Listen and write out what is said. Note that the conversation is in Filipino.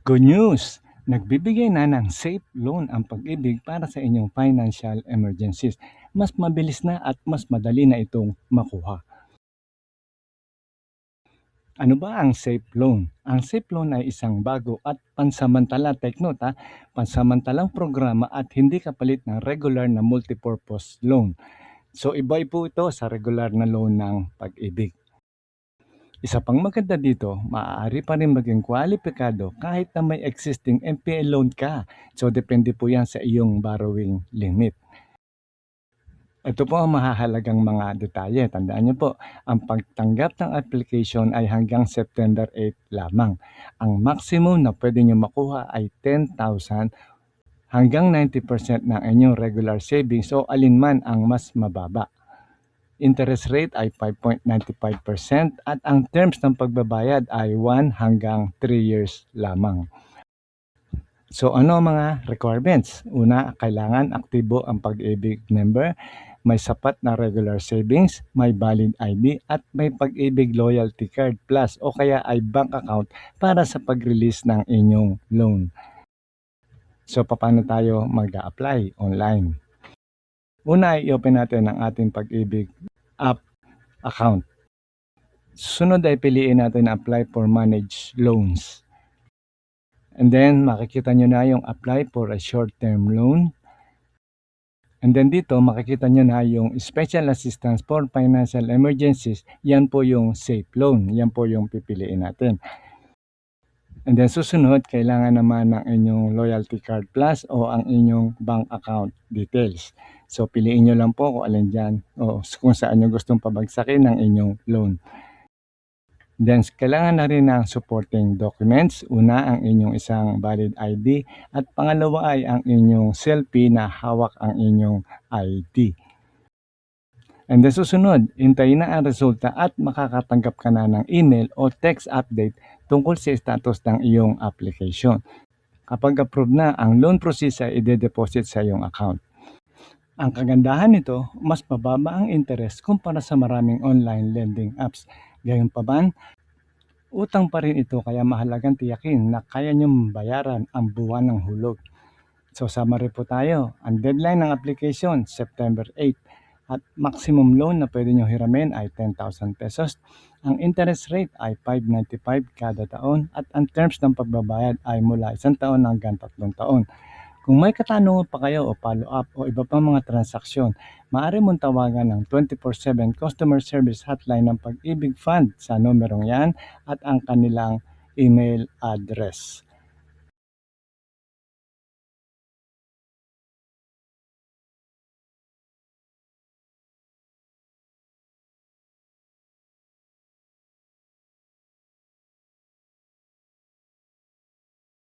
Good news! Nagbibigay na ng safe loan ang Pag-ibig para sa inyong financial emergencies. Mas mabilis na at mas madali na itong makuha. Ano ba ang safe loan? Ang safe loan ay isang bago at pansamantala, take note ha, pansamantalang programa at hindi kapalit ng regular na multipurpose loan. So iba po ito sa regular na loan ng Pag-ibig. Isa pang maganda dito, maaari pa rin maging kwalipikado kahit na may existing NPL loan ka. So depende po yan sa iyong borrowing limit. Ito po ang mahahalagang mga detalye. Tandaan niyo po, ang pagtanggap ng application ay hanggang September 8 lamang. Ang maximum na pwede niyo makuha ay 10,000 hanggang 90% ng inyong regular savings o alinman ang mas mababa. Interest rate ay 5.95% at ang terms ng pagbabayad ay 1 hanggang 3 years lamang. So ano ang mga requirements? Una, kailangan aktibo ang Pag-ibig member, may sapat na regular savings, may valid ID at may Pag-ibig loyalty card plus o kaya ay bank account para sa pag-release ng inyong loan. So paano tayo mag-a-apply online? Una, i-open natin ang ating Pag-ibig app account. Sunod ay piliin natin apply for managed loans. And then makikita nyo na yung apply for a short-term loan. And then dito makikita nyo na yung special assistance for financial emergencies. Yan po yung safe loan. Yan po yung pipiliin natin. And then susunod, kailangan naman ng inyong loyalty card plus o ang inyong bank account details. So piliin nyo lang po kung alin dyan o kung saan nyo gustong pabagsakin ng inyong loan. Then, kailangan na rin ng supporting documents. Una, ang inyong isang valid ID at pangalawa ay ang inyong selfie na hawak ang inyong ID. And then susunod, hintayin na ang resulta at makakatanggap ka na ng email o text update tungkol sa status ng iyong application. Kapag approve na, ang loan process ay ide-deposit sa iyong account. Ang kagandahan nito, mas mababa ang interest kumpara sa maraming online lending apps. Gayunpaman, utang pa rin ito kaya mahalagang tiyakin na kaya niyong bayaran ang buwan ng hulog. So summary po tayo. Ang deadline ng application, September 8. At maximum loan na pwede nyo hiramin ay 10,000 pesos. Ang interest rate ay 5.95 kada taon at ang terms ng pagbabayad ay mula 1 taon hanggang 3 taon. Kung may katanungan pa kayo o follow-up o iba pang mga transaksyon, maaari mong tawagan ng 24/7 customer service hotline ng Pag-ibig Fund sa numerong yan at ang kanilang email address.